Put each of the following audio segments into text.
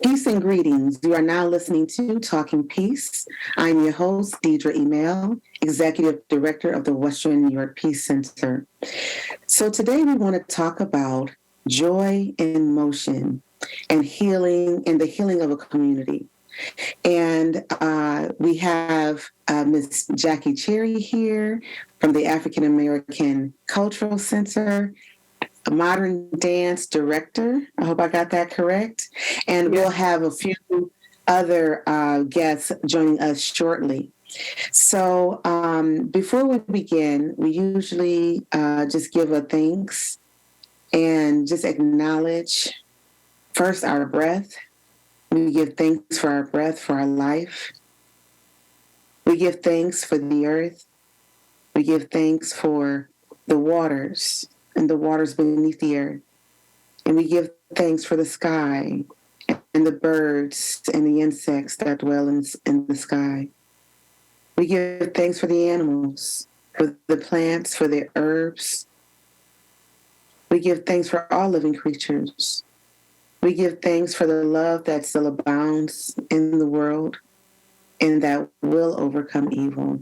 Peace and greetings. You are now listening to Talking Peace. I'm your host, Deidra EmEl, Executive Director of the WNY Peace Center. So today we want to talk about joy in motion and healing and the healing of a community. And we have Miss Jacquie Cherry here from the African American Cultural Center, a modern dance director. I hope I got that correct. And we'll have a few other guests joining us shortly. So before we begin, we usually just give a thanks and just acknowledge first our breath. We give thanks for our breath, for our life. We give thanks for the earth. We give thanks for the waters and the waters beneath the earth. And we give thanks for the sky and the birds and the insects that dwell in the sky. We give thanks for the animals, for the plants, for the herbs. We give thanks for all living creatures. We give thanks for the love that still abounds in the world and that will overcome evil.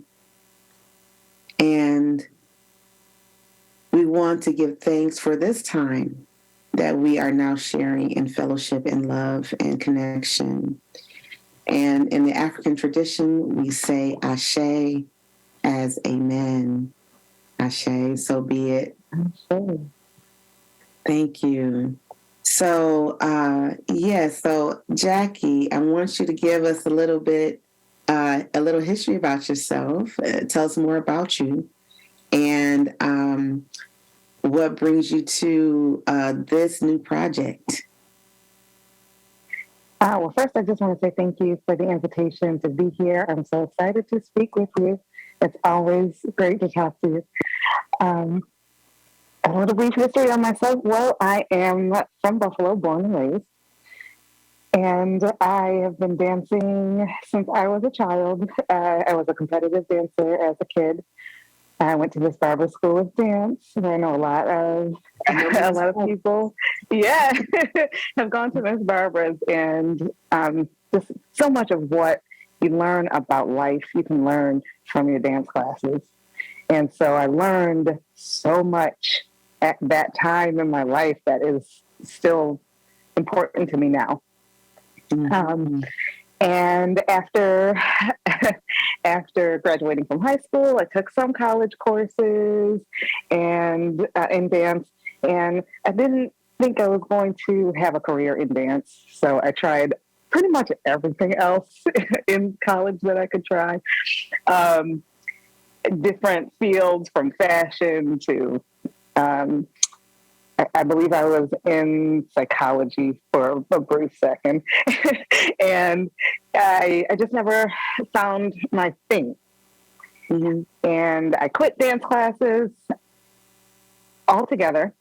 And we want to give thanks for this time that we are now sharing in fellowship and love and connection. And in the African tradition, we say Ashe as amen. Ashe, so be it. Ashe. Thank you. So, so Jacquie, I want you to give us a little history about yourself. Tell us more about you and what brings you to this new project. Well, first, I just want to say thank you for the invitation to be here. I'm so excited to speak with you. It's always great to talk to you. A little brief history on myself. Well, I am from Buffalo, born and raised, and I have been dancing since I was a child. I was a competitive dancer as a kid. I went to Miss Barbara's School of Dance, and I know a lot of people. Yeah, have gone to Miss Barbara's, and just so much of what you learn about life, you can learn from your dance classes. And so I learned so much at that time in my life that is still important to me now. Mm-hmm. And after graduating from high school, I took some college courses and in dance, and I didn't think I was going to have a career in dance. So I tried pretty much everything else in college that I could try. Different fields from fashion to, I believe I was in psychology for a brief second. And I just never found my thing. Mm-hmm. And I quit dance classes altogether,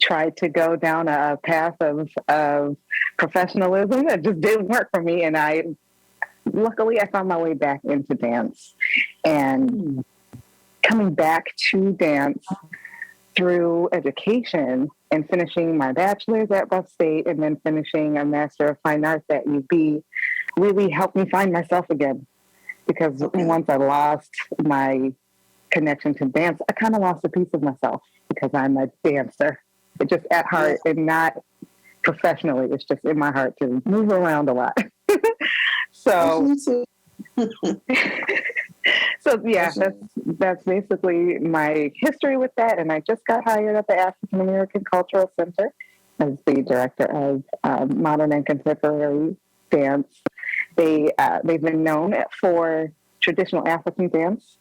tried to go down a path of professionalism that just didn't work for me. And luckily I found my way back into dance, and coming back to dance through education and finishing my bachelor's at Buff State and then finishing a Master of Fine Arts at UB really helped me find myself again. Because once I lost my connection to dance, I kind of lost a piece of myself because I'm a dancer. It's just at heart and not professionally. It's just in my heart to move around a lot. So yeah, that's basically my history with that. And I just got hired at the African American Cultural Center as the director of modern and contemporary dance. They've been known for traditional African dance,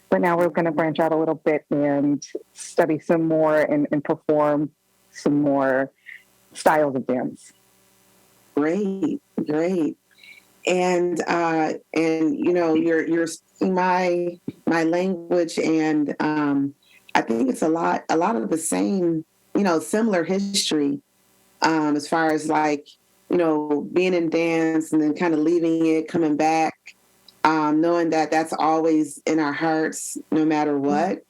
but now we're going to branch out a little bit and study some more and perform some more styles of dance. Great. And you know, you're speaking my language, and I think it's a lot of the same, you know, similar history as far as like, you know, being in dance and then kind of leaving it, coming back, knowing that that's always in our hearts no matter what.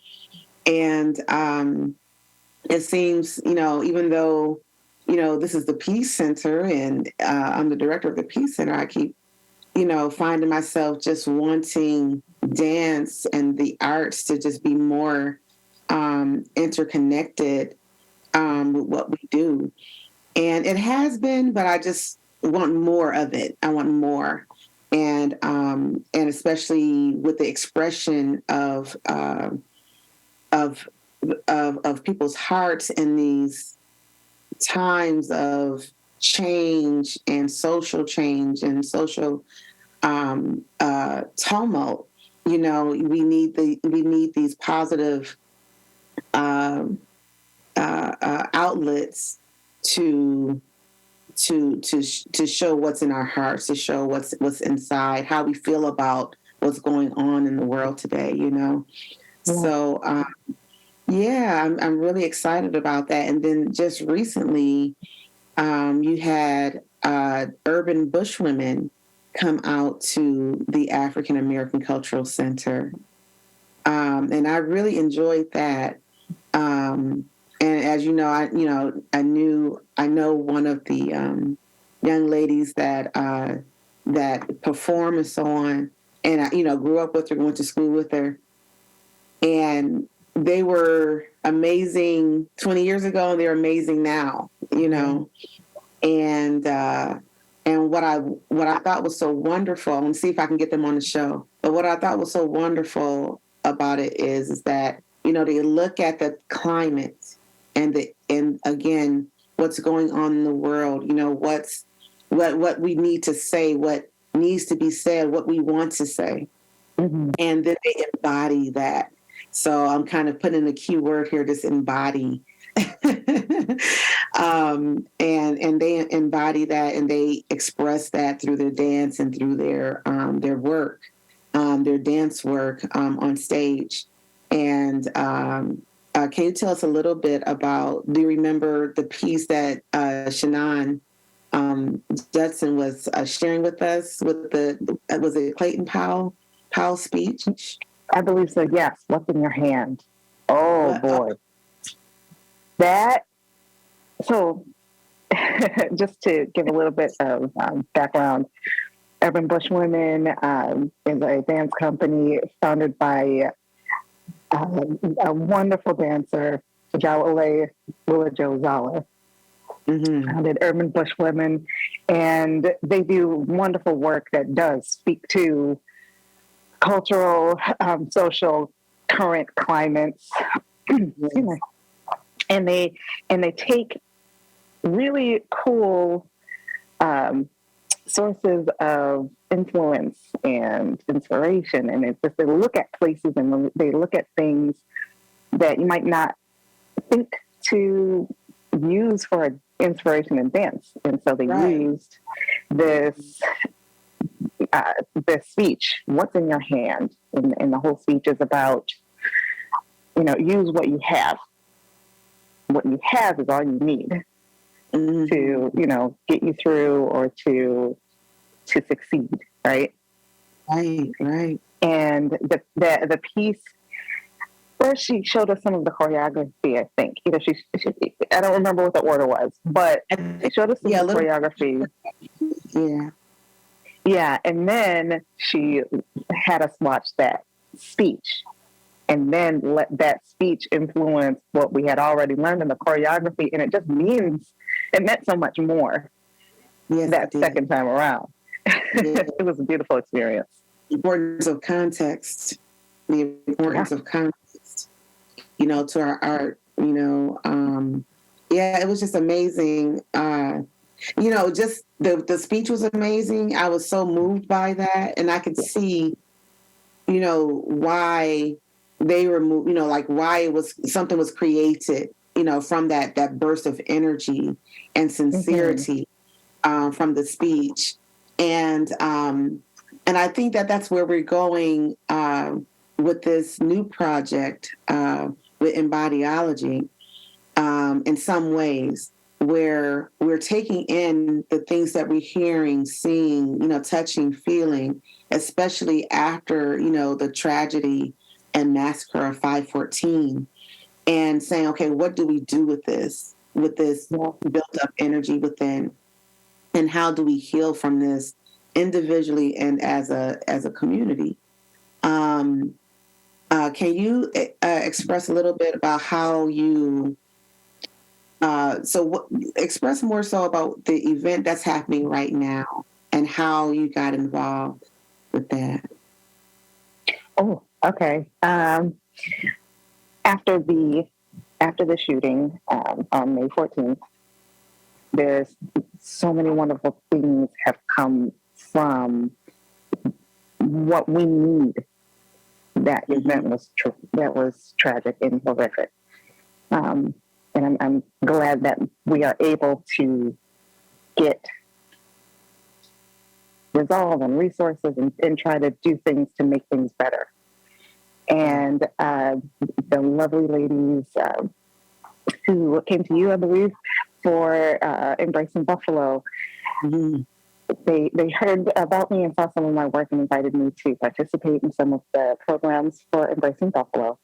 And it seems, you know, even though this is the Peace Center, and I'm the director of the Peace Center. I keep, finding myself just wanting dance and the arts to just be more interconnected with what we do. And it has been, but I just want more of it. I want more. And especially with the expression of people's hearts in these times of change and social tumult. We need these positive outlets to show what's in our hearts, to show what's inside, how we feel about what's going on in the world today. Yeah. So I'm really excited about that. And then just recently, you had urban bushwomen come out to the African American Cultural Center, and I really enjoyed that. And as you know, I know one of the young ladies that perform and so on, and I grew up with her, went to school with her, and they were amazing 20 years ago, and they're amazing now. And what I thought was so wonderful, and see if I can get them on the show. But what I thought was so wonderful about it is that they look at the climate and again what's going on in the world. What we need to say, what needs to be said, what we want to say, and then they embody that. So I'm kind of putting a key word here, just embody. And they embody that, and they express that through their dance and through their work, their dance work on stage. And can you tell us a little bit about? Do you remember the piece that Shannon Judson was sharing with us with was it Clayton Powell's speech? I believe so. Yes. What's in your hand? Oh boy. That. So, just to give a little bit of background, Urban Bushwomen is a dance company founded by a wonderful dancer, Jacquie Cherry. Founded Urban Bushwomen, and they do wonderful work that does speak to cultural, social, current climates. And they take really cool sources of influence and inspiration, and it's just they look at places and they look at things that you might not think to use for inspiration in dance, and so they used this speech, "What's in your hand?" and the whole speech is about use what you have. What you have is all you need to get you through or to succeed, right? Right. And the piece, first she showed us some of the choreography. I think I don't remember what the order was, but she showed us some of the choreography. Yeah, and then she had us watch that speech, and then let that speech influence what we had already learned in the choreography, and it meant so much more that second time around. It was a beautiful experience. The importance of context, to our art, it was just amazing. Just the speech was amazing. I was so moved by that, and I could see, why they were moved, why something was created, from that burst of energy and sincerity from the speech. And I think that's where we're going with this new project with Embodiology in some ways, where we're taking in the things that we're hearing, seeing, touching, feeling, especially after, the tragedy and massacre of 514, and saying, okay, what do we do with this? with this built up energy within, and how do we heal from this individually and as a community. Can you express a little bit about how you express more so about the event that's happening right now and how you got involved with that? Oh, okay. After the shooting on May 14th, there's so many wonderful things have come from what we need. That event was tragic and horrific, and I'm glad that we are able to get resolve and resources and try to do things to make things better. And the lovely ladies who came to you, I believe, for Embracing Buffalo, they heard about me and saw some of my work and invited me to participate in some of the programs for Embracing Buffalo.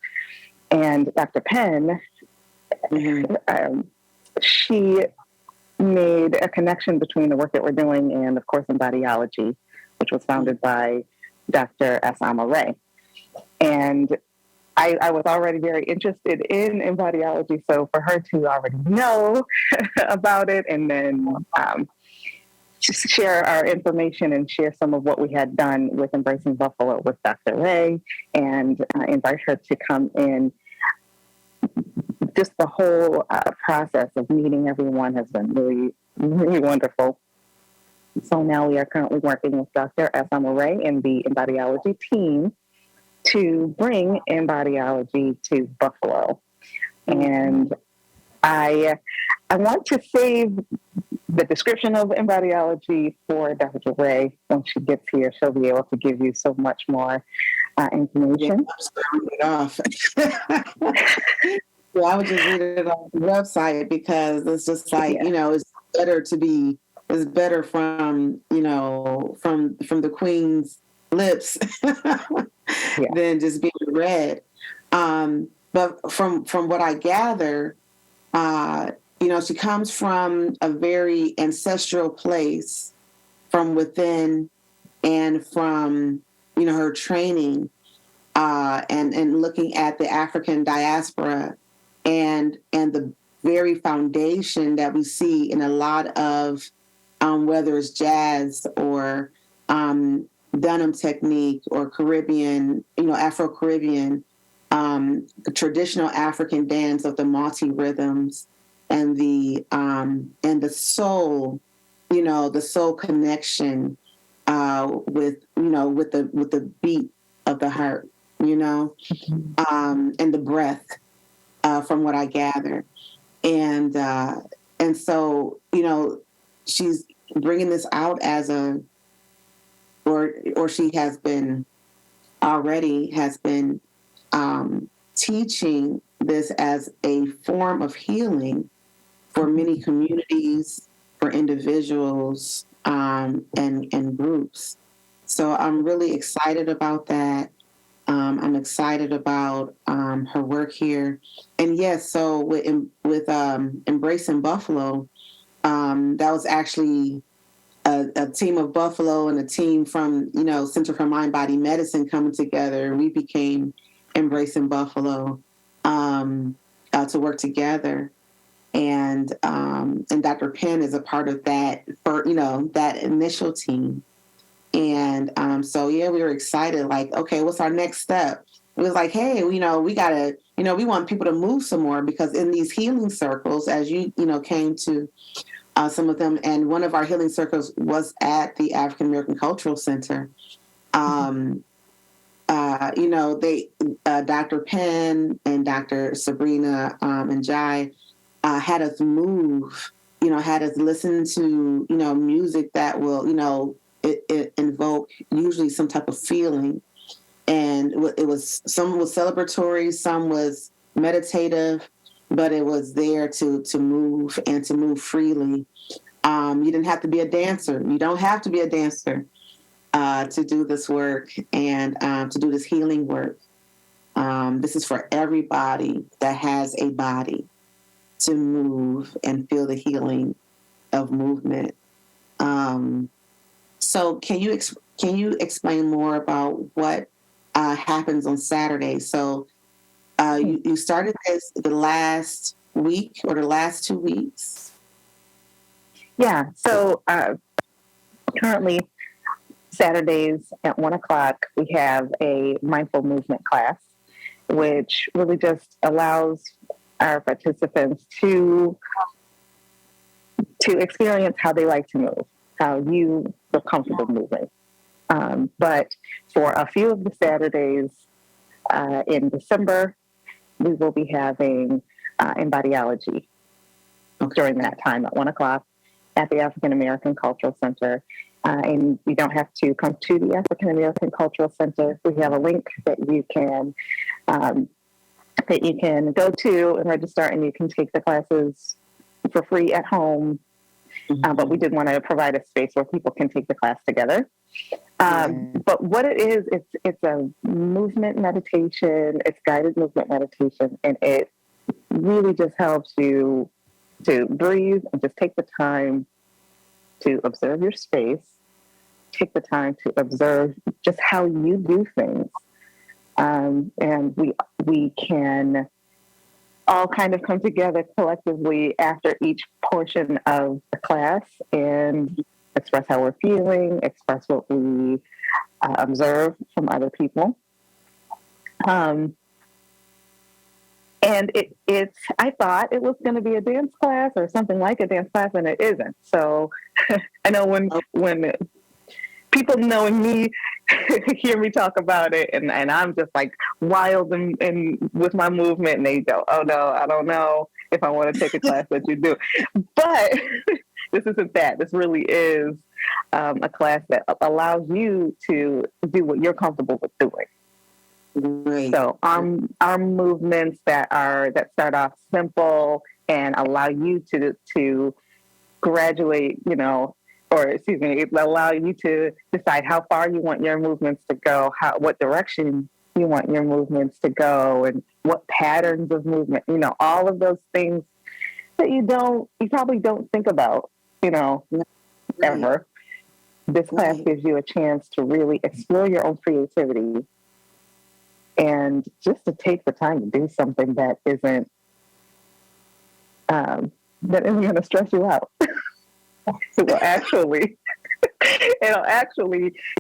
And Dr. Penn, she made a connection between the work that we're doing and, of course, Embodiology, which was founded by Dr. Wray. And I was already very interested in Embodiology, so for her to already know about it and then share our information and share some of what we had done with Embracing Buffalo with Dr. Wray and invite her to come in. Just the whole process of meeting everyone has been really, really wonderful. So now we are currently working with Dr. Wray and the Embodiology team to bring Embodiology to Buffalo. And I want to save the description of Embodiology for Dr. Wray. When she gets here, she'll be able to give you so much more information. Well, I would just read it on the website because it's just like, it's better from, from the Queen's lips than just being read. But from what I gather, she comes from a very ancestral place from within and from, her training and looking at the African diaspora and the very foundation that we see in a lot of whether it's jazz or Dunham technique or Caribbean, Afro-Caribbean, traditional African dance of the multi-rhythms and the soul, the soul connection with the beat of the heart, and the breath. From what I gather, and so she's bringing this out as or she has been teaching this as a form of healing for many communities, for individuals, and groups. So I'm really excited about that. I'm excited about her work here. And yes, so with Embracing Buffalo, that was actually a team of Buffalo and a team from, Center for Mind Body Medicine coming together. We became Embracing Buffalo to work together. And Dr. Penn is a part of that, that initial team. And we were excited, like, okay, what's our next step? It was like, hey, we gotta, we want people to move some more, because in these healing circles, as you came to some of them, and one of our healing circles was at the African American Cultural Center. Dr. Penn and Dr. Sabrina and Jai had us move, had us listen to, music that will, it invoke usually some type of feeling. And some was celebratory, some was meditative, but it was there to move and to move freely. You didn't have to be a dancer. You don't have to be a dancer to do this work and to do this healing work. This is for everybody that has a body. to move and feel the healing of movement. So can you explain more about what happens on Saturday? So you started this the last week or the last 2 weeks? Yeah. So currently, Saturdays at 1:00, we have a mindful movement class, which really just allows our participants to experience how they like to move, how you feel comfortable moving. But for a few of the Saturdays in December, we will be having Embodiology during that time at 1:00 at the African American Cultural Center. And you don't have to come to the African American Cultural Center. We have a link that you can go to and register, and you can take the classes for free at home. But we did want to provide a space where people can take the class together. But what it is, it's a movement meditation. It's guided movement meditation, and it really just helps you to breathe and just take the time to observe your space, take the time to observe just how you do things. And we can all kind of come together collectively after each portion of the class and express how we're feeling, express what we observe from other people. And I thought it was going to be a dance class or something like a dance class, and it isn't. So I know when people knowing me hear me talk about it, and I'm just like wild and with my movement, and they go, "Oh no, I don't know if I want to take a class that you do." But this isn't that. This really is a class that allows you to do what you're comfortable with doing. Right. So our movements that start off simple and allow you to graduate, allow you to decide how far you want your movements to go, what direction you want your movements to go, and what patterns of movement, all of those things that you probably don't think about, ever. This class gives you a chance to really explore your own creativity and just to take the time to do something that isn't going to stress you out. It'll actually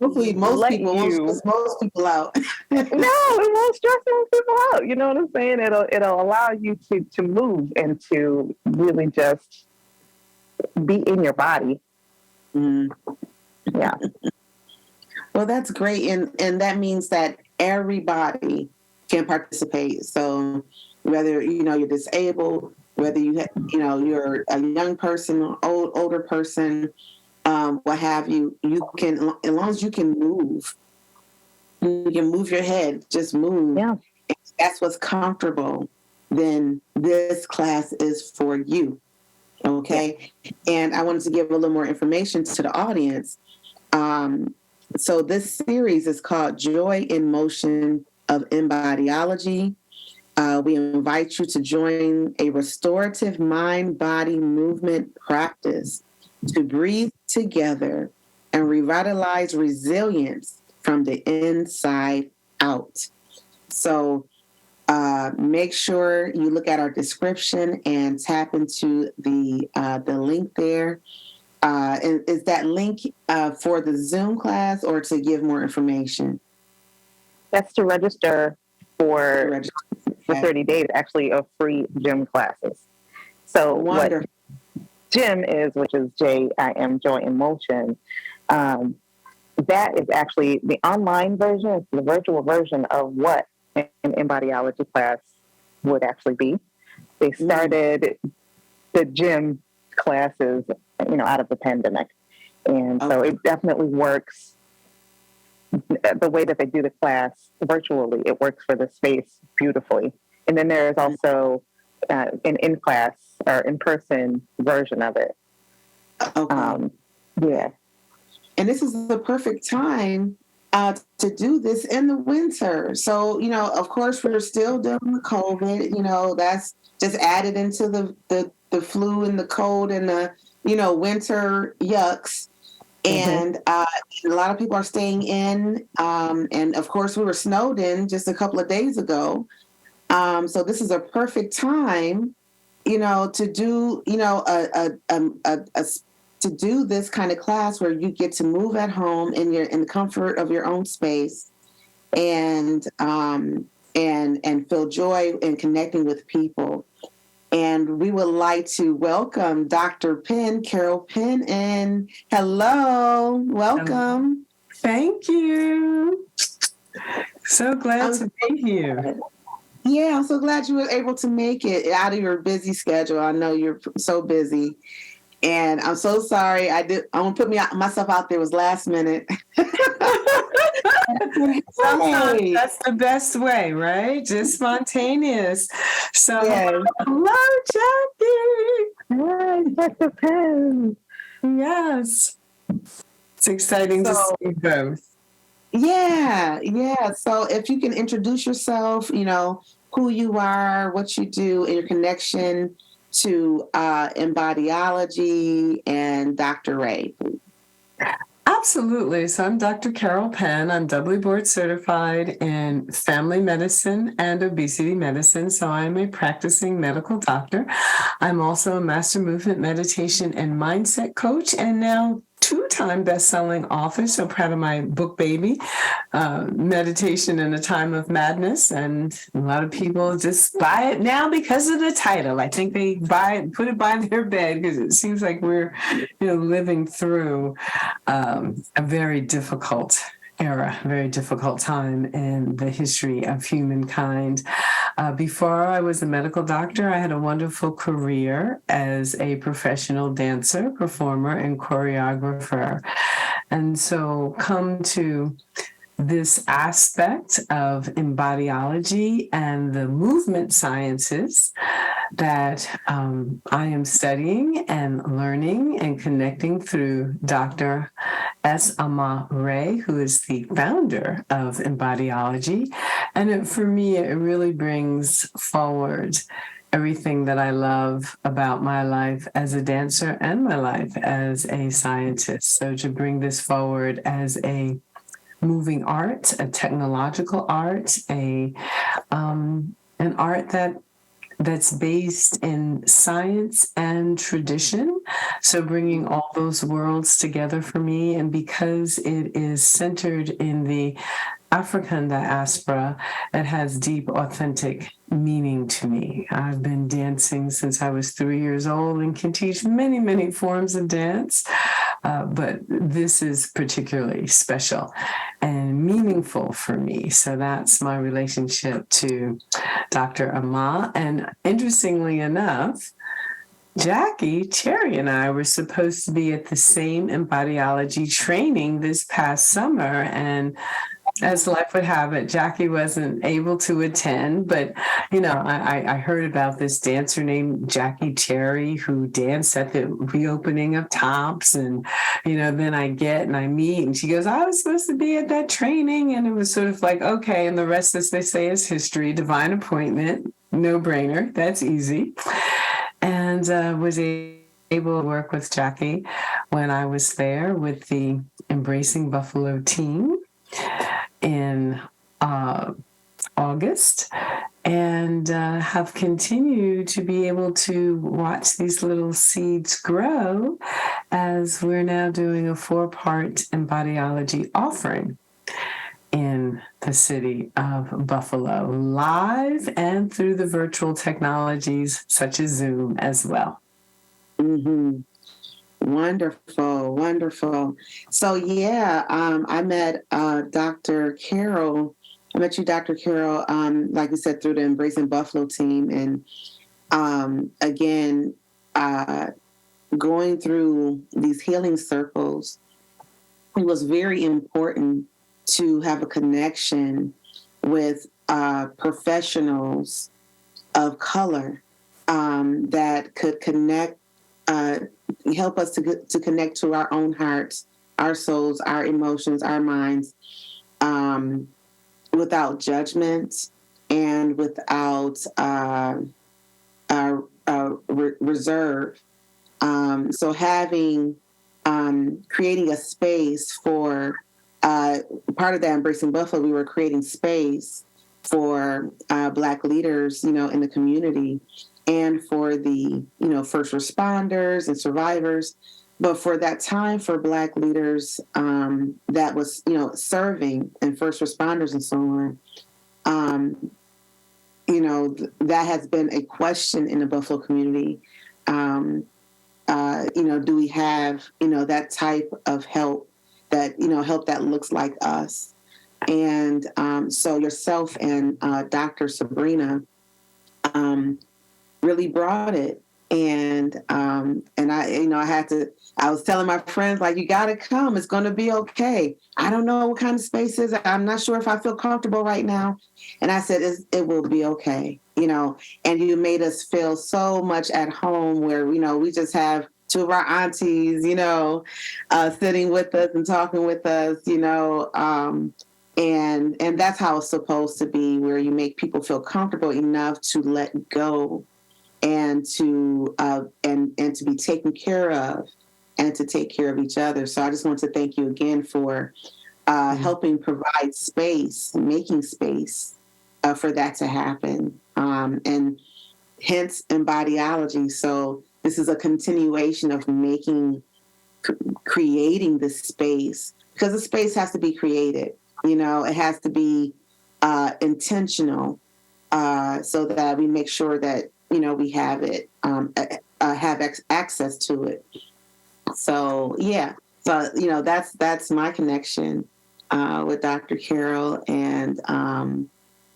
hopefully most people won't stress most people out. No, it won't stress most people out. You know what I'm saying? It'll allow you to move and to really just be in your body. Yeah. Well, that's great, and that means that everybody can participate. So whether you're disabled, whether you're a young person, older person, what have you, you can, as long as you can move your head, just move. Yeah. If that's what's comfortable, then this class is for you. Okay. Yeah. And I wanted to give a little more information to the audience. So this series is called Joy in Motion of Embodiology. We invite you to join a restorative mind-body movement practice to breathe together and revitalize resilience from the inside out. So make sure you look at our description and tap into the link there. And is that link for the Zoom class or to give more information? That's to register for 30 days, actually, of free gym classes. So Wonderful. What gym is, which is JIM, Joy in Motion, that is actually the online version, it's the virtual version of what an embodiology class would actually be. They started the gym classes, out of the pandemic. And so it definitely works. The way that they do the class virtually, it works for the space beautifully. And then there is also an in-class or in-person version of it. Okay. Yeah. And this is the perfect time to do this in the winter. So, of course, we're still dealing with COVID. That's just added into the flu and the cold and the, winter yucks. And a lot of people are staying in. And of course, we were snowed in just a couple of days ago. So this is a perfect time, to do, to do this kind of class where you get to move at home in the comfort of your own space and feel joy in connecting with people. And we would like to welcome Dr. Penn, Carol Penn, and hello, welcome. Thank you. So glad to be here. Yeah, I'm so glad you were able to make it out of your busy schedule. I know you're so busy. And I'm so sorry. I want to put myself out there. It was last minute. Sometimes that's the best way, right? Just spontaneous. So, yes. Hello, Jacquie. Hi, Dr. Penn. Yes. It's exciting to see you both. Yeah. So if you can introduce yourself, who you are, what you do, and your connection to Embodiology and Dr. Wray. Absolutely. So I'm Dr. Carol Penn. I'm doubly board certified in family medicine and obesity medicine. So I'm a practicing medical doctor. I'm also a master movement meditation and mindset coach, and now two-time best-selling author. So proud of my book baby, Meditation in a Time of Madness. And a lot of people just buy it now because of the title. I think they buy it, put it by their bed because it seems like we're, living through a very difficult era, a very difficult time in the history of humankind. Before I was a medical doctor, I had a wonderful career as a professional dancer, performer, and choreographer. And so come to this aspect of embodiology and the movement sciences that I am studying and learning and connecting through Dr. Wray, who is the founder of Embodiology. And for me, it really brings forward everything that I love about my life as a dancer and my life as a scientist. So to bring this forward as a moving art, a technological art, an art that's based in science and tradition. So bringing all those worlds together for me. And because it is centered in the African diaspora, it has deep, authentic meaning to me. I've been dancing since I was 3 years old and can teach many, many forms of dance. But this is particularly special and meaningful for me. So that's my relationship to Dr. EmEl. And interestingly enough, Jacquie Cherry and I were supposed to be at the same Embodiology training this past summer. And as life would have it, Jacquie wasn't able to attend, but, I heard about this dancer named Jacquie Cherry who danced at the reopening of Tops. And, then I meet and she goes, I was supposed to be at that training. And it was sort of like, okay. And the rest, as they say, is history, divine appointment, no brainer. That's easy. And was able to work with Jacquie when I was there with the Embracing Buffalo team in August, and have continued to be able to watch these little seeds grow as we're now doing a 4-part Embodiology offering in the city of Buffalo, live and through the virtual technologies such as Zoom as well. Mm-hmm. Wonderful. So I met Dr. Carol. I met you, Dr. Carol, like you said, through the Embracing Buffalo team. And again, going through these healing circles, it was very important to have a connection with professionals of color that could connect, help us to connect to our own hearts, our souls, our emotions, our minds, without judgment and without reserve. So creating a space for part of that Embracing Buffalo, we were creating space for Black leaders, in the community, and for the, first responders and survivors. But for that time for Black leaders that was, serving, and first responders and so on, that has been a question in the Buffalo community. Do we have, that type of help that, help that looks like us? And so yourself and Dr. Sabrina really brought it. And I was telling my friends, like, you got to come. It's going to be okay. I don't know what kind of space is. I'm not sure if I feel comfortable right now. And I said, it will be okay. And you made us feel so much at home where, we just have two of our aunties, sitting with us and talking with us, and that's how it's supposed to be, where you make people feel comfortable enough to let go and to be taken care of and to take care of each other. So I just want to thank you again for helping provide space, making space for that to happen. And hence Embodiology. So this is a continuation of creating this space, because the space has to be created. It has to be intentional so that we make sure that, we have it, have access to it. So, yeah. So, that's my connection with Dr. Carol and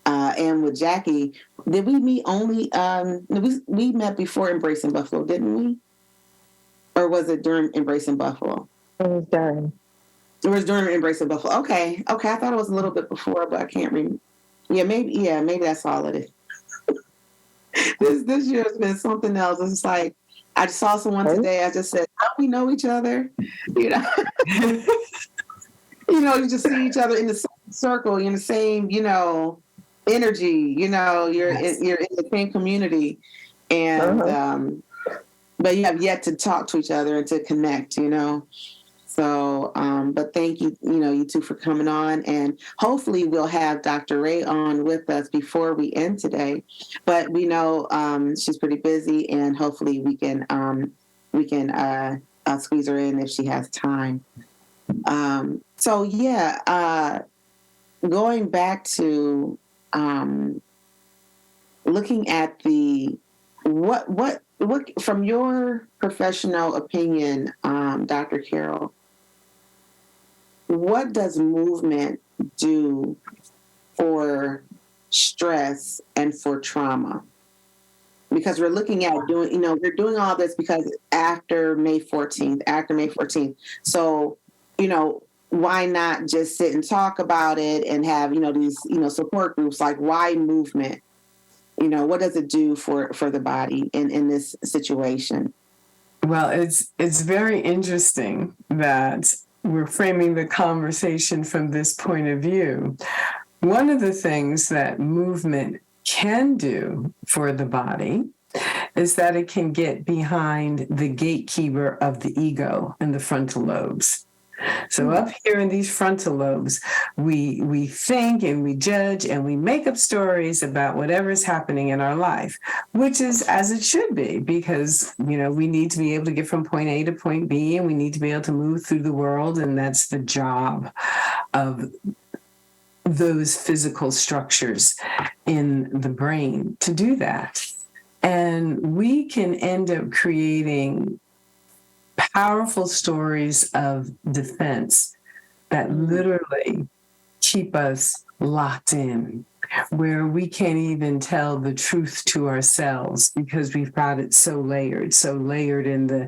with Jacquie. Did we meet only, we met before Embracing Buffalo, didn't we? Or was it during Embracing Buffalo? It was during. It was during Embracing Buffalo. Okay. I thought it was a little bit before, but I can't remember. Maybe that's all it is. This year has been something else. It's like, I just saw someone today. I just said, "How we know each other?" You just see each other in the same circle, in the same, energy. You're in the same community, and but you have yet to talk to each other and to connect. So, but thank you, you two for coming on, and hopefully we'll have Dr. Wray on with us before we end today. But we know she's pretty busy, and hopefully we can squeeze her in if she has time. So yeah, going back to looking at what from your professional opinion, Dr. Carol, what does movement do for stress and for trauma? Because we're looking at we're doing all this because after May 14th. So, why not just sit and talk about it and have, these, support groups? Like, why movement? What does it do for the body in this situation? Well, it's very interesting that we're framing the conversation from this point of view. One of the things that movement can do for the body is that it can get behind the gatekeeper of the ego and the frontal lobes. So up here in these frontal lobes, we think and we judge and we make up stories about whatever is happening in our life, which is as it should be, because, we need to be able to get from point A to point B, and we need to be able to move through the world. And that's the job of those physical structures in the brain to do that. And we can end up creating powerful stories of defense that literally keep us locked in, where we can't even tell the truth to ourselves because we've got it so layered in the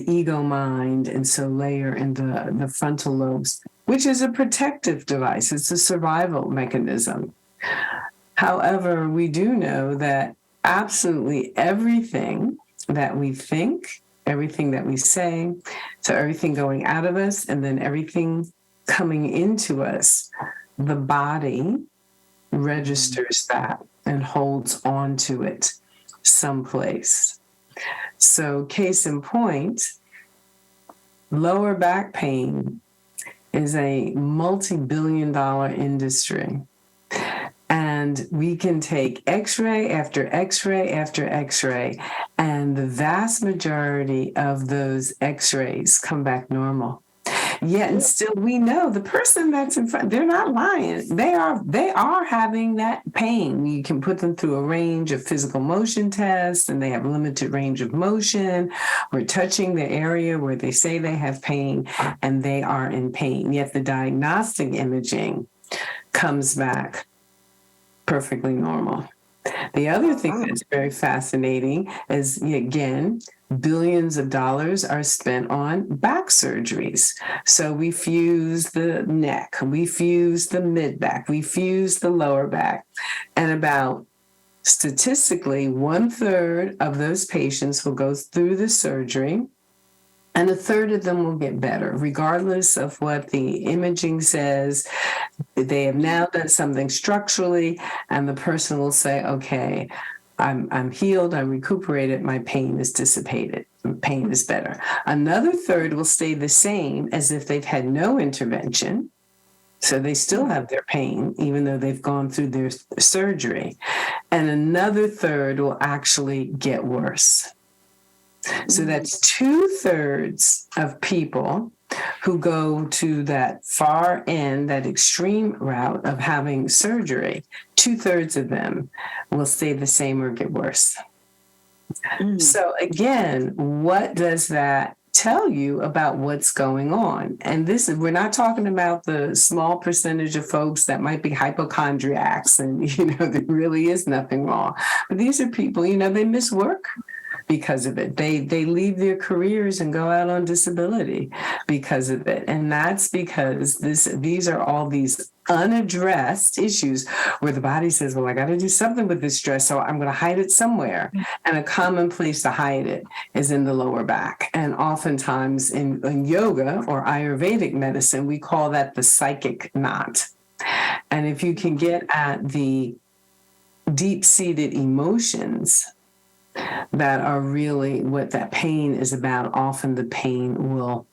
ego mind, and so layered in the frontal lobes, which is a protective device. It's a survival mechanism. However, we do know that absolutely everything that we think, everything that we say, so everything going out of us, and then everything coming into us, the body registers that and holds on to it someplace. So case in point, lower back pain is a multi-billion-dollar industry. And we can take X-ray after X-ray after X-ray, and the vast majority of those X-rays come back normal. Yet and still we know the person that's in front, they're not lying. They are having that pain. You can put them through a range of physical motion tests, and they have limited range of motion. We're touching the area where they say they have pain, and they are in pain. Yet the diagnostic imaging comes back perfectly normal. The other thing that's very fascinating is, again, billions of dollars are spent on back surgeries. So we fuse the neck, we fuse the mid-back, we fuse the lower back. And about statistically, 1/3 of those patients will go through the surgery, and 1/3 of them will get better, regardless of what the imaging says. They have now done something structurally, and the person will say, okay, I'm healed, I'm recuperated, my pain is dissipated, pain is better. Another 1/3 will stay the same as if they've had no intervention. So they still have their pain, even though they've gone through their surgery. And another 1/3 will actually get worse. So that's 2/3 of people who go to that far end, that extreme route of having surgery. 2/3 of them will stay the same or get worse. So again, what does that tell you about what's going on? And this is, we're not talking about the small percentage of folks that might be hypochondriacs and, there really is nothing wrong. But these are people, they miss work because of it. They leave their careers and go out on disability because of it. And that's because these are all these unaddressed issues where the body says, well, I got to do something with this stress, so I'm going to hide it somewhere. And a common place to hide it is in the lower back. And oftentimes in yoga or Ayurvedic medicine, we call that the psychic knot. And if you can get at the deep-seated emotions that are really what that pain is about, often the pain will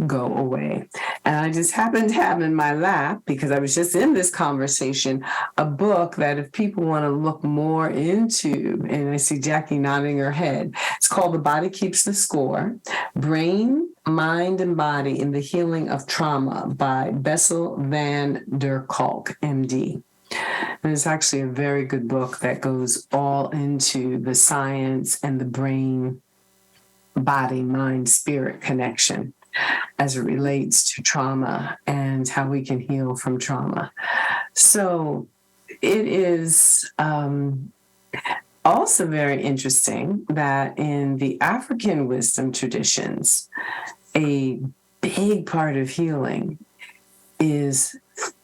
go away. And I just happened to have in my lap, because I was just in this conversation, a book that if people want to look more into, and I see Jacquie nodding her head, it's called The Body Keeps the Score, Brain, Mind, and Body in the Healing of Trauma by Bessel van der Kolk, MD. And it's actually a very good book that goes all into the science and the brain, body, mind, spirit connection as it relates to trauma and how we can heal from trauma. So it is also very interesting that in the African wisdom traditions, a big part of healing is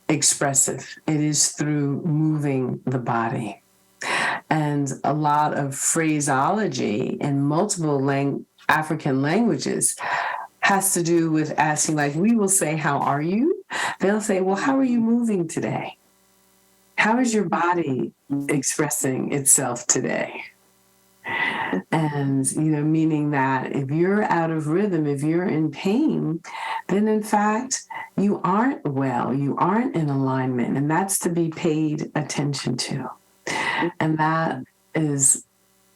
expressive. It is through moving the body. And a lot of phraseology in multiple African languages has to do with asking, like we will say, how are you? They'll say, well, how are you moving today? How is your body expressing itself today? And, meaning that if you're out of rhythm, if you're in pain, then in fact, you aren't well, you aren't in alignment, and that's to be paid attention to. And that is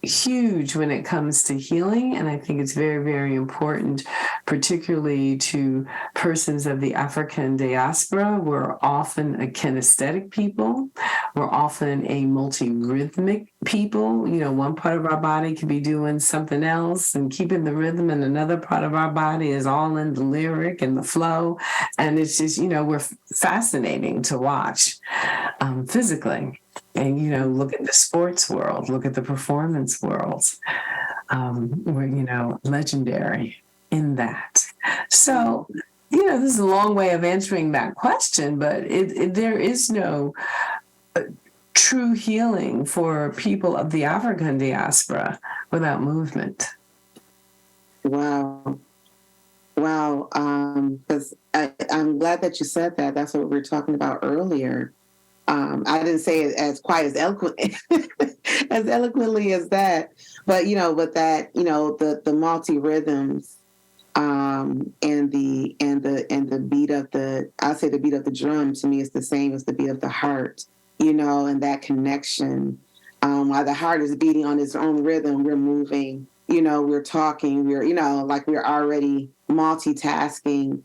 huge when it comes to healing. And I think it's very, very important, particularly to persons of the African diaspora. We're often a kinesthetic people. We're often a multi-rhythmic people. One part of our body could be doing something else and keeping the rhythm, and another part of our body is all in the lyric and the flow. And it's just, we're fascinating to watch physically. And, look at the sports world, look at the performance world. We're, legendary in that. So, this is a long way of answering that question, but there is no true healing for people of the African diaspora without movement. Wow. Wow. because I'm glad that you said that. That's what we were talking about earlier. I didn't say it as quite as eloquent as eloquently as that, but but that the multi rhythms, and the beat of the beat of the drum to me is the same as the beat of the heart, and that connection. While the heart is beating on its own rhythm, we're moving, we're talking, we're like we're already multitasking,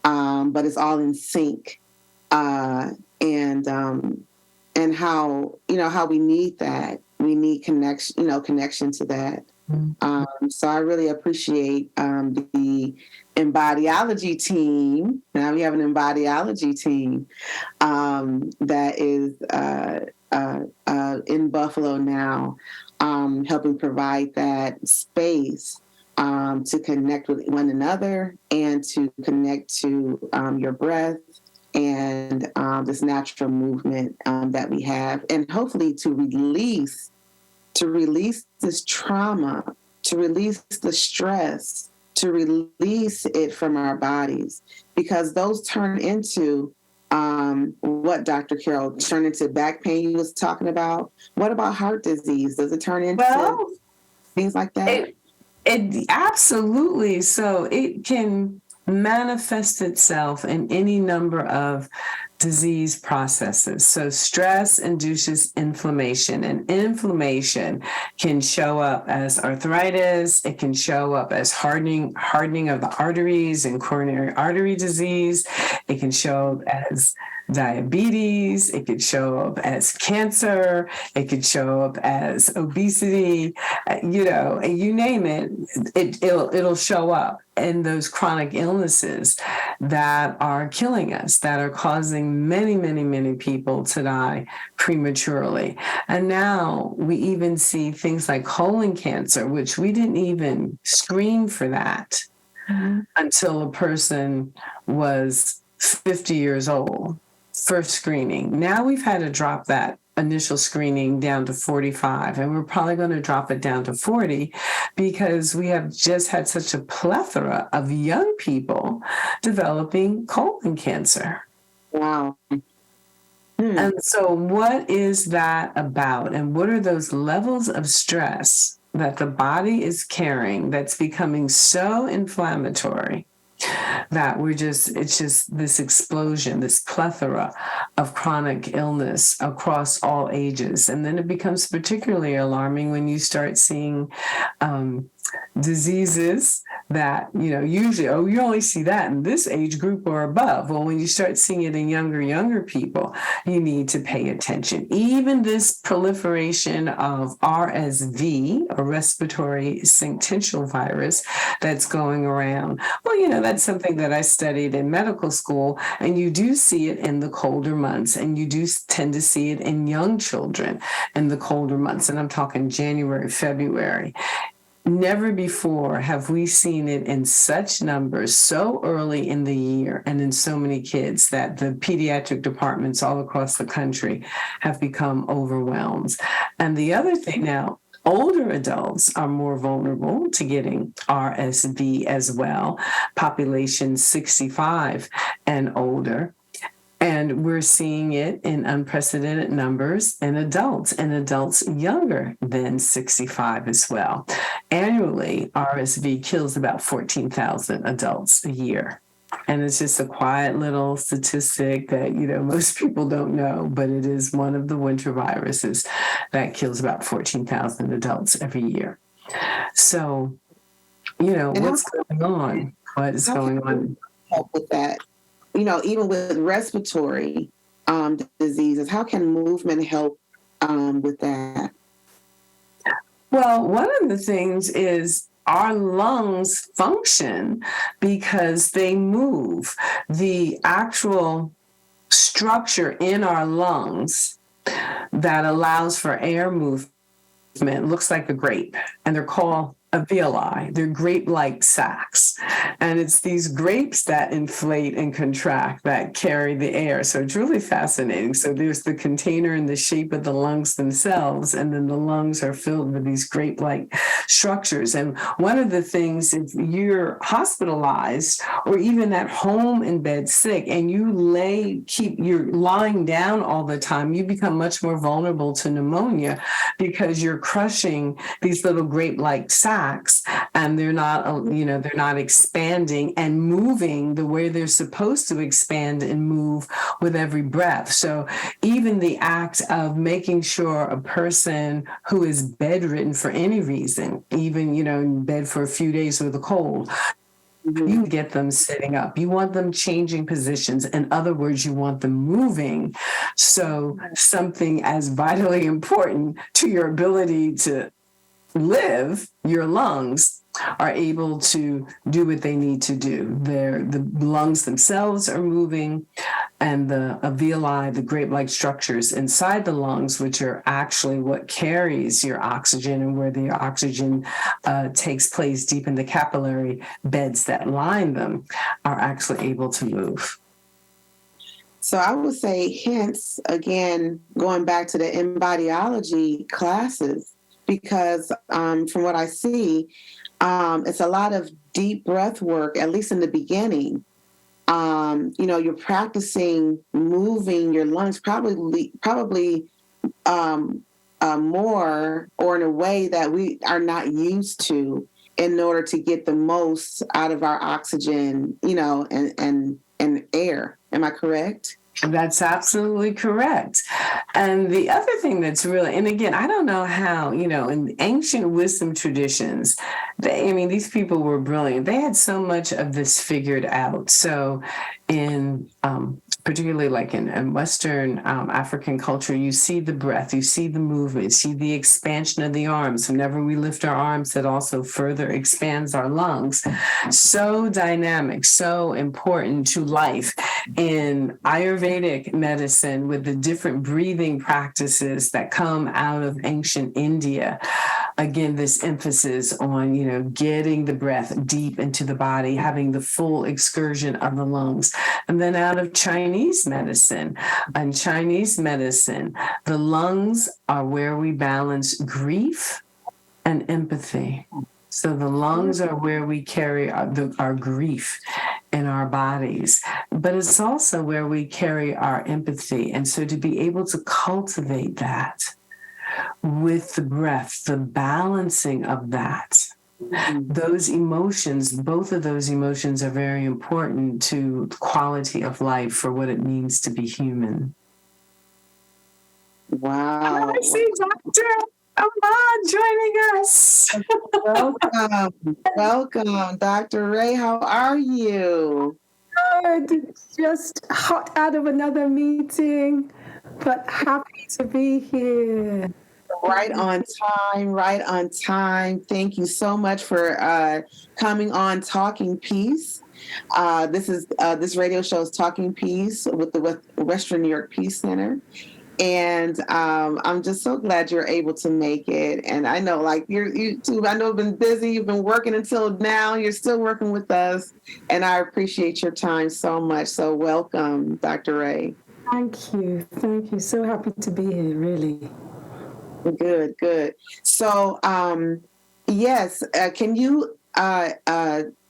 but it's all in sync. And how we need that. We need connection to that. So I really appreciate the Embodiology team. Now we have an Embodiology team that is in Buffalo now, helping provide that space to connect with one another and to connect to your breath and this natural movement that we have, and hopefully to release this trauma, to release the stress, to release it from our bodies, because those turn into what, Dr. Carol, turn into back pain you was talking about? What about heart disease? Does it turn into things like that? It absolutely. So it can manifest itself in any number of disease processes. So stress induces inflammation, and inflammation can show up as arthritis. It can show up as hardening of the arteries and coronary artery disease. It can show up as diabetes. It could show up as cancer. It could show up as obesity. You name it, it'll show up in those chronic illnesses that are killing us, that are causing many, many, many people to die prematurely. And now we even see things like colon cancer, which we didn't even screen for that until a person was 50 years old. First screening. Now we've had to drop that initial screening down to 45, and we're probably going to drop it down to 40 because we have just had such a plethora of young people developing colon cancer. Wow. And so what is that about? And what are those levels of stress that the body is carrying that's becoming so inflammatory that it's just this explosion, this plethora of chronic illness across all ages. And then it becomes particularly alarming when you start seeing diseases that, usually, you only see that in this age group or above. Well, when you start seeing it in younger people, you need to pay attention. Even this proliferation of RSV, or respiratory syncytial virus, that's going around. Well, that's something that I studied in medical school, and you do see it in the colder months, and you do tend to see it in young children in the colder months. And I'm talking January, February. Never before have we seen it in such numbers so early in the year and in so many kids that the pediatric departments all across the country have become overwhelmed. And the other thing now, older adults are more vulnerable to getting RSV as well, population 65 and older. And we're seeing it in unprecedented numbers in adults, and adults younger than 65 as well. Annually, RSV kills about 14,000 adults a year. And it's just a quiet little statistic that, most people don't know, but it is one of the winter viruses that kills about 14,000 adults every year. So, what's going on? What is going on? Help with that. Even with respiratory diseases, how can movement help with that? Well, one of the things is our lungs function because they move. The actual structure in our lungs that allows for air movement looks like a grape, and they're called alveoli. They're grape-like sacs. And it's these grapes that inflate and contract that carry the air. So it's really fascinating. So there's the container in the shape of the lungs themselves, and then the lungs are filled with these grape-like structures. And one of the things, if you're hospitalized or even at home in bed sick and you're lying down all the time, you become much more vulnerable to pneumonia because you're crushing these little grape-like sacs, and they're not expanding and moving the way they're supposed to expand and move with every breath. So even the act of making sure a person who is bedridden for any reason, even, in bed for a few days with a cold, you get them sitting up. You want them changing positions. In other words, you want them moving. So something as vitally important to your ability to live, your lungs, are able to do what they need to do. The lungs themselves are moving, and the alveoli, the grape-like structures inside the lungs, which are actually what carries your oxygen and where the oxygen takes place deep in the capillary beds that line them, are actually able to move. So I would say, hence, again, going back to the embodiology classes, because from what I see, it's a lot of deep breath work, at least in the beginning. You're practicing moving your lungs probably more, or in a way that we are not used to, in order to get the most out of our oxygen, and air. Am I correct? That's absolutely correct. And the other thing that's really, and again, I don't know how, in ancient wisdom traditions, these people were brilliant. They had so much of this figured out. So in particularly like in Western African culture, you see the breath, you see the movement, you see the expansion of the arms. Whenever we lift our arms, that also further expands our lungs. So dynamic, so important to life. In Ayurvedic medicine, with the different breathing practices that come out of ancient India, again, this emphasis on, getting the breath deep into the body, having the full excursion of the lungs. And then out of Chinese medicine, the lungs are where we balance grief and empathy. So the lungs are where we carry our grief in our bodies, but it's also where we carry our empathy. And so to be able to cultivate that with the breath, the balancing of that, those emotions, both of those emotions are very important to the quality of life, for what it means to be human. Wow. I see Dr. EmEl joining us. Welcome, Dr. Wray. How are you? Good. Just hot out of another meeting, but happy to be here. Right on time. Thank you so much for coming on Talking Peace. This radio show is Talking Peace with the Western New York Peace Center. And I'm just so glad you're able to make it. And I know, you too, I know you've been busy, you've been working until now, you're still working with us. And I appreciate your time so much. So welcome, Dr. Wray. Thank you. So happy to be here, really. Good. So, yes, can you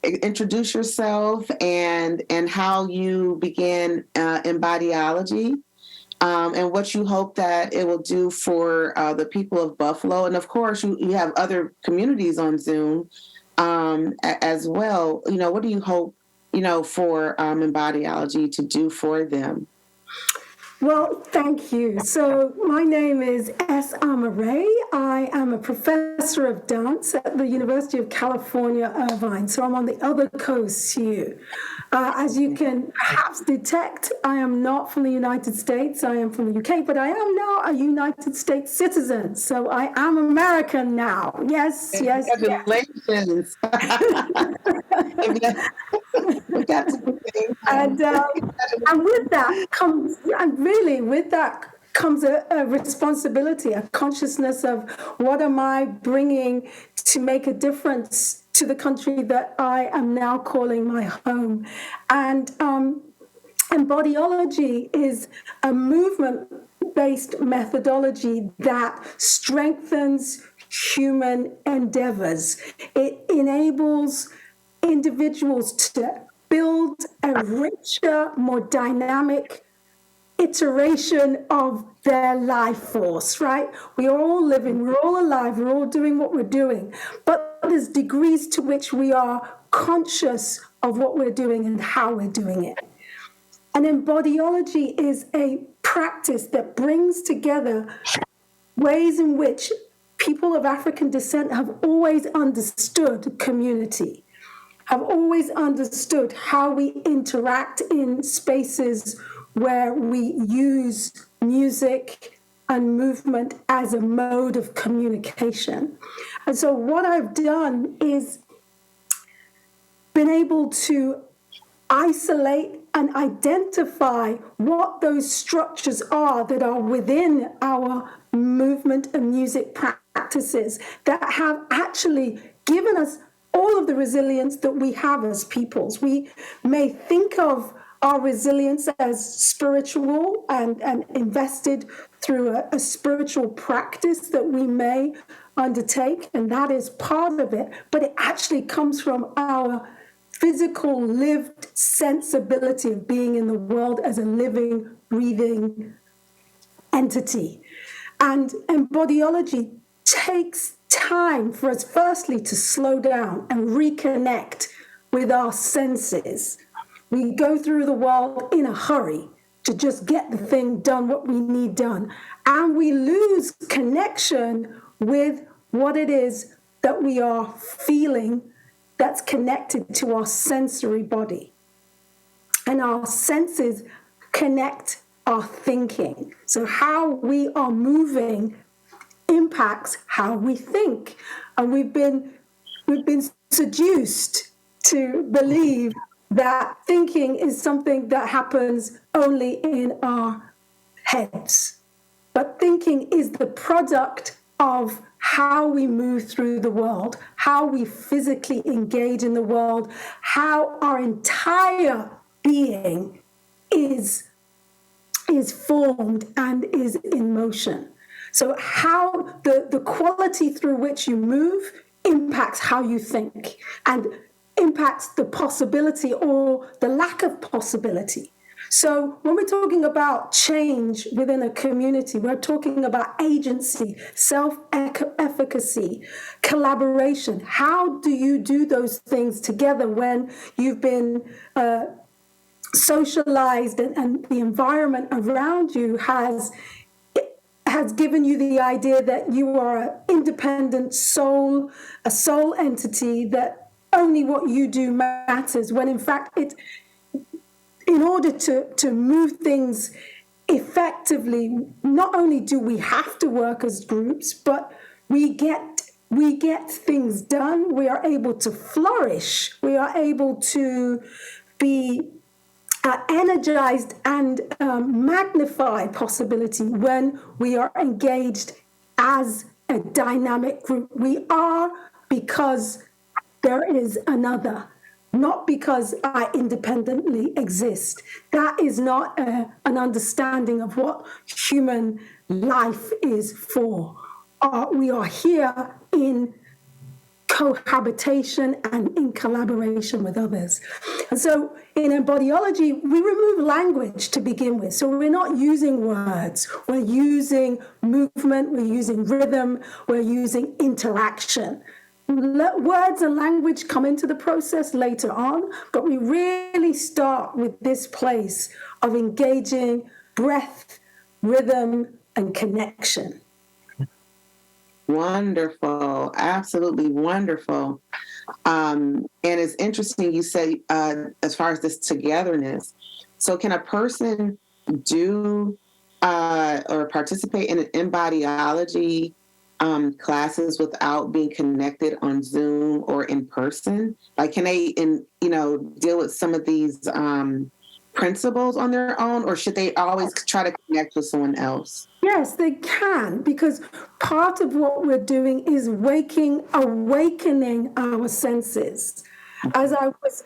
introduce yourself and how you began Embodiology, and what you hope that it will do for the people of Buffalo? And of course, you have other communities on Zoom as well. What do you hope, for Embodiology to do for them? Well, thank you. So my name is Wray. I am a professor of dance at the University of California, Irvine. So I'm on the other coast here. As you can perhaps detect, I am not from the United States. I am from the UK, but I am now a United States citizen. So I am American now. Yes. Congratulations. And with that comes a responsibility, a consciousness of what am I bringing to make a difference to the country that I am now calling my home. And Embodiology is a movement-based methodology that strengthens human endeavors. It enables individuals to build a richer, more dynamic iteration of their life force, right? We are all living, we're all alive, we're all doing what we're doing, but there's degrees to which we are conscious of what we're doing and how we're doing it. And Embodiology is a practice that brings together ways in which people of African descent have always understood community, have always understood how we interact in spaces where we use music and movement as a mode of communication. And so what I've done is been able to isolate and identify what those structures are that are within our movement and music practices that have actually given us all of the resilience that we have as peoples. We may think of our resilience as spiritual and invested through a spiritual practice that we may undertake, and that is part of it, but it actually comes from our physical lived sensibility of being in the world as a living, breathing entity. And Embodiology takes time for us firstly to slow down and reconnect with our senses. We go through the world in a hurry to just get the thing done, what we need done. And we lose connection with what it is that we are feeling that's connected to our sensory body. And our senses connect our thinking. So how we are moving impacts how we think. And we've been seduced to believe that thinking is something that happens only in our heads. But thinking is the product of how we move through the world, how we physically engage in the world, how our entire being is formed and is in motion. So how the quality through which you move impacts how you think and impacts the possibility or the lack of possibility. So when we're talking about change within a community, we're talking about agency, self-efficacy, collaboration. How do you do those things together when you've been socialized and the environment around you has given you the idea that you are an independent soul, a soul entity, that only what you do matters, when in fact in order to move things effectively, not only do we have to work as groups, but we get things done. We are able to flourish. We are able to be energized and magnify possibility when we are engaged as a dynamic group. We are because there is another, not because I independently exist. That is not an understanding of what human life is for. We are here in cohabitation and in collaboration with others. And so in Embodiology, we remove language to begin with. So we're not using words. We're using movement, we're using rhythm, we're using interaction. Words and language come into the process later on, but we really start with this place of engaging breath, rhythm, and connection. Wonderful, absolutely wonderful. And it's interesting you say, as far as this togetherness. So can a person do or participate in an embodiology classes without being connected on Zoom or in person? Like, can they, deal with some of these principles on their own, or should they always try to connect with someone else? Yes, they can, because part of what we're doing is awakening our senses. As I was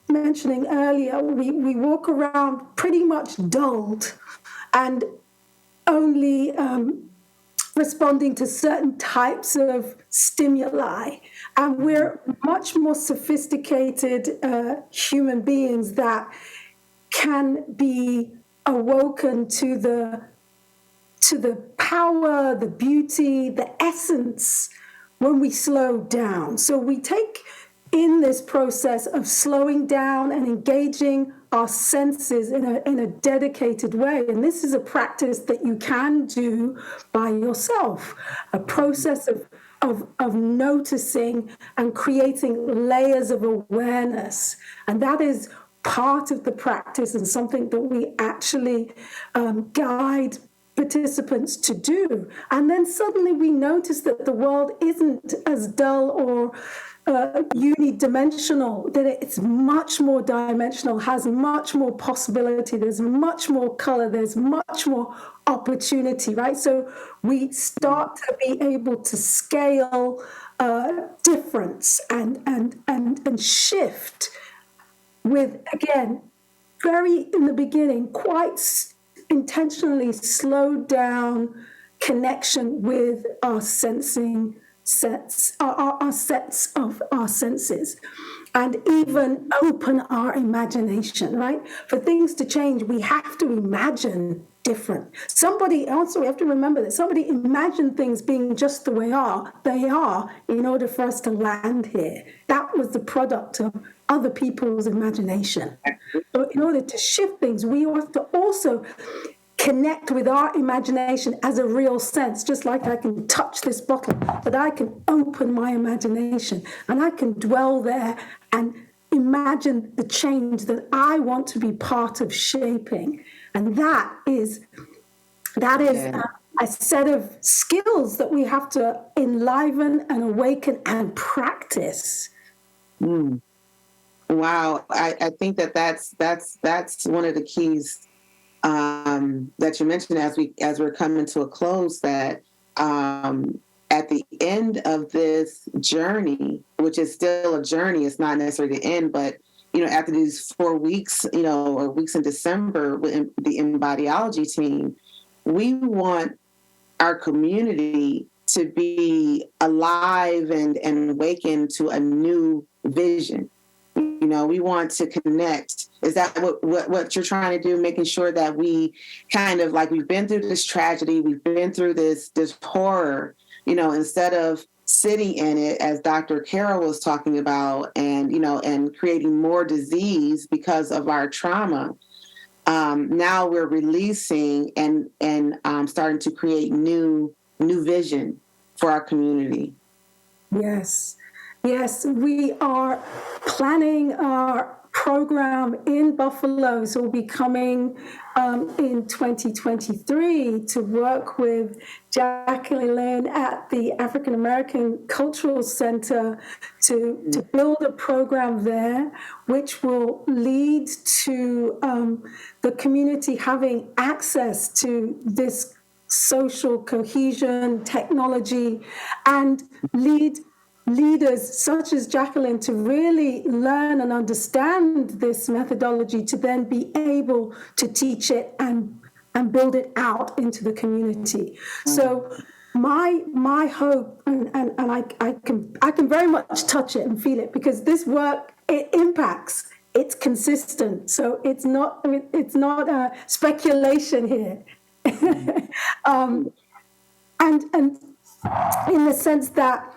mentioning earlier, we walk around pretty much dulled and only responding to certain types of stimuli. And we're much more sophisticated human beings that can be awoken to the power, the beauty, the essence when we slow down. So we take in this process of slowing down and engaging our senses in a dedicated way. And this is a practice that you can do by yourself, a process of noticing and creating layers of awareness. And that is part of the practice and something that we actually guide participants to do. And then suddenly we notice that the world isn't as dull or unidimensional, that it's much more dimensional, has much more possibility, there's much more color, there's much more opportunity, right? So we start to be able to scale difference and shift with, again, very in the beginning, quite intentionally slowed down connection with our sensing sets, our sets of our senses, and even open our imagination, right? For things to change, we have to imagine different. Somebody, also we have to remember that somebody imagined things being just the way they are in order for us to land here. That was the product of other people's imagination. So in order to shift things, we have to also connect with our imagination as a real sense, just like I can touch this bottle, but I can open my imagination and I can dwell there and imagine the change that I want to be part of shaping. And that is a set of skills that we have to enliven and awaken and practice. Wow, I think that's one of the keys that you mentioned as we're coming to a close, that at the end of this journey, which is still a journey, it's not necessarily the end, but after these 4 weeks, or weeks in December with the Embodiology team, we want our community to be alive and awakened to a new vision. We want to connect. Is that what you're trying to do? Making sure that we kind of, like, we've been through this tragedy, we've been through this horror, instead of sitting in it, as Dr. Carol was talking about, and creating more disease because of our trauma. Now we're releasing and starting to create new vision for our community. Yes, we are planning our program in Buffalo. So we'll be coming in 2023 to work with Jacquie Lynn at the African American Cultural Center to build a program there, which will lead to the community having access to this social cohesion technology, and leaders such as Jacqueline to really learn and understand this methodology, to then be able to teach it and build it out into the community. So my hope, and I can very much touch it and feel it, because this work, it impacts, it's consistent. So it's not a speculation here. And in the sense that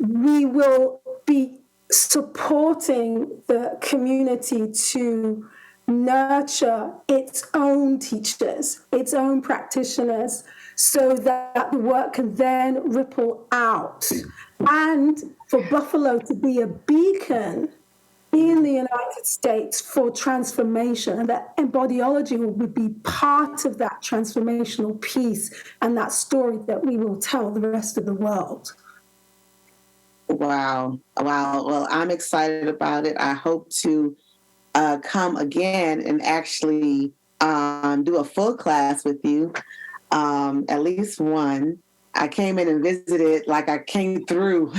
we will be supporting the community to nurture its own teachers, its own practitioners, so that the work can then ripple out. And for Buffalo to be a beacon in the United States for transformation, and that Embodiology will be part of that transformational piece and that story that we will tell the rest of the world. Wow. Well, I'm excited about it. I hope to come again and actually do a full class with you. at least one. I came in and visited, like I came through.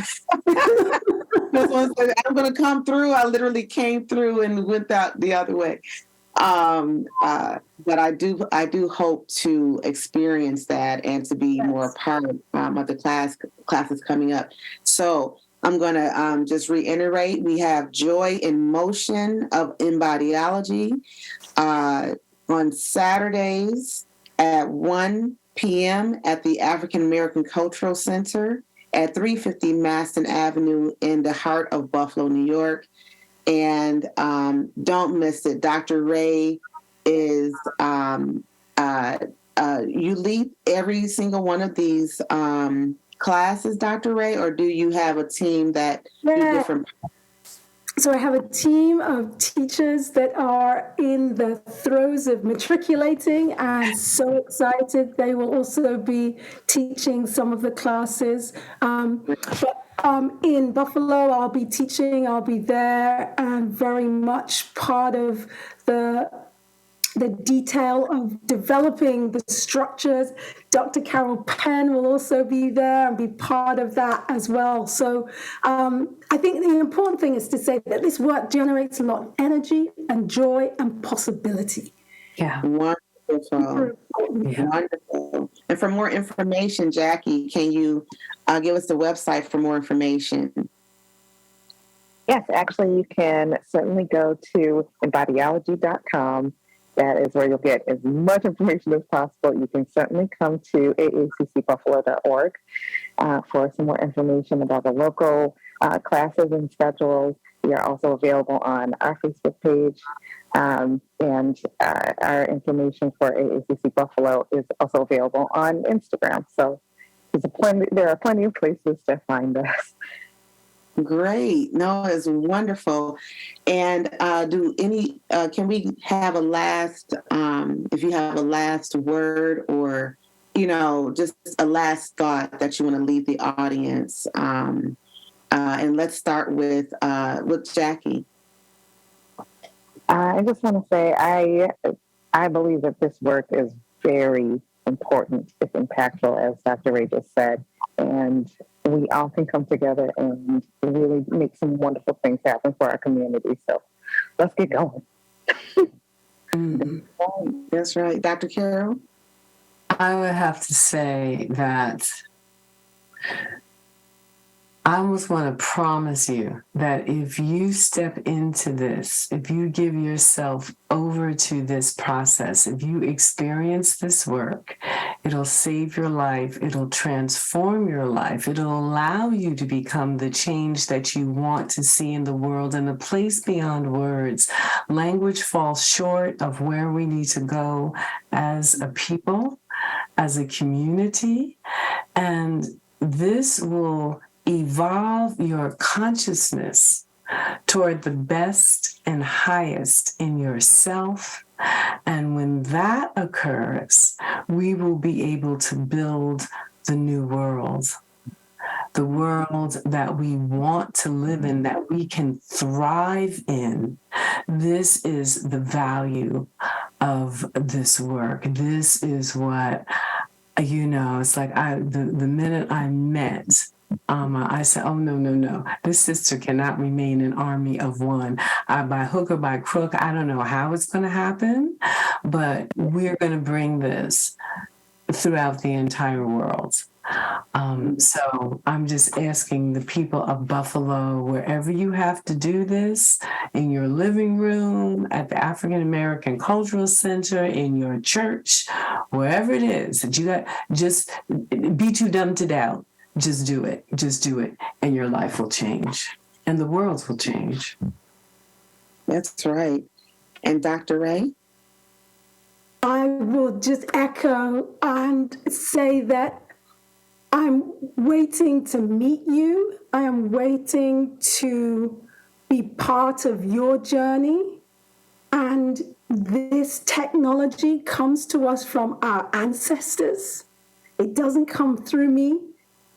That's one said, I'm going to come through. I literally came through and went out the other way. But I do hope to experience that and to be more a part of the classes coming up. So I'm going to just reiterate, we have Joy in Motion of Embodiology on Saturdays at 1 p.m. at the African American Cultural Center at 350 Maston Avenue in the heart of Buffalo, New York. And don't miss it. Dr. Wray is, you lead every single one of these classes, Dr. Wray, or do you have a team that do different? So I have a team of teachers that are in the throes of matriculating and so excited. They will also be teaching some of the classes. In Buffalo, I'll be teaching, I'll be there, and very much part of the detail of developing the structures. Dr. Carol Penn will also be there and be part of that as well. So I think the important thing is to say that this work generates a lot of energy and joy and possibility. Yeah. Wonderful. Yeah. Wonderful. And for more information, Jacquie, can you give us the website for more information? Yes, actually, you can certainly go to embodiology.com. That is where you'll get as much information as possible. You can certainly come to aaccbuffalo.org for some more information about the local classes and schedules. We are also available on our Facebook page, and our information for AACC Buffalo is also available on Instagram. So there are plenty of places to find us. Great. No, it's wonderful. And can we have a last, if you have a last word or, just a last thought that you want to leave the audience? And let's start with Jacquie. I just want to say I believe that this work is very important. It's impactful, as Dr. Wray just said. And we all can come together and really make some wonderful things happen for our community. So let's get going. That's right. Dr. Carol? I would have to say that I almost want to promise you that if you step into this, if you give yourself over to this process, if you experience this work, it'll save your life, it'll transform your life, it'll allow you to become the change that you want to see in the world in a place beyond words. Language falls short of where we need to go as a people, as a community, and this will evolve your consciousness toward the best and highest in yourself. And when that occurs, we will be able to build the new world, the world that we want to live in, that we can thrive in. This is the value of this work. This is what, it's like the minute I met I said, oh, no. This sister cannot remain an army of one. By hook or by crook, I don't know how it's going to happen, but we're going to bring this throughout the entire world. So I'm just asking the people of Buffalo, wherever you have to do this, in your living room, at the African American Cultural Center, in your church, wherever it is, that you got, just be too dumb to doubt. Just do it, and your life will change, and the world will change. That's right. And Dr. Wray? I will just echo and say that I'm waiting to meet you. I am waiting to be part of your journey. And this technology comes to us from our ancestors. It doesn't come through me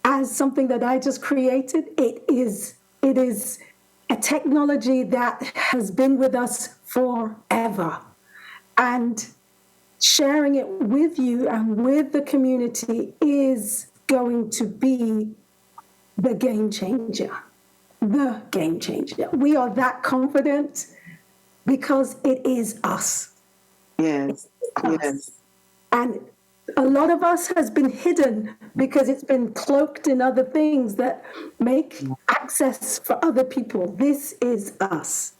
as something that I just created. It is a technology that has been with us forever. And sharing it with you and with the community is going to be the game changer. The game changer. We are that confident because it is us. Yes. Yes. And a lot of us has been hidden because it's been cloaked in other things that make access for other people. This is us.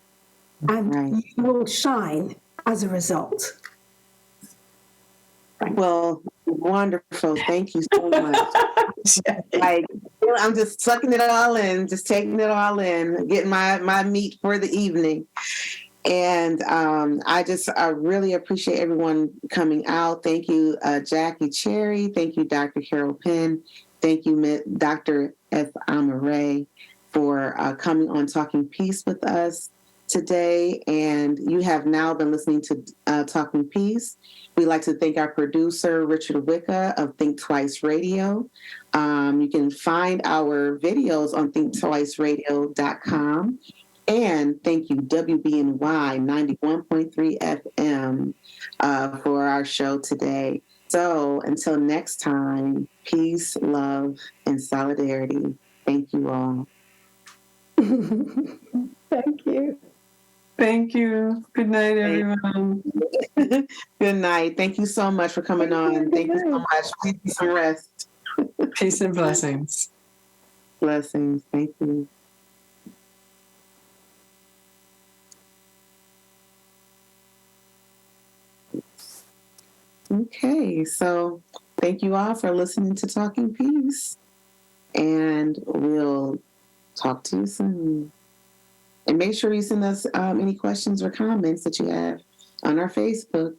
And Right. you will shine as a result. Well, wonderful. Thank you so much. Like, I'm just sucking it all in, just taking it all in, getting my meat for the evening. And I really appreciate everyone coming out. Thank you, Jacquie Cherry. Thank you, Dr. Carol Penn. Thank you, Dr. Wray, for coming on Talking Peace with us today. And you have now been listening to Talking Peace. We'd like to thank our producer, Richard Wicca of Think Twice Radio. You can find our videos on thinktwiceradio.com. And thank you, WBNY 91.3 FM for our show today. So until next time, peace, love, and solidarity. Thank you all. Thank you. Thank you. Good night, everyone. Good night. Thank you so much for coming on. Thank you so much. Please get some rest. Peace and blessings. Blessings. Thank you. Okay, so thank you all for listening to Talking Peace, and we'll talk to you soon. And make sure you send us any questions or comments that you have on our Facebook.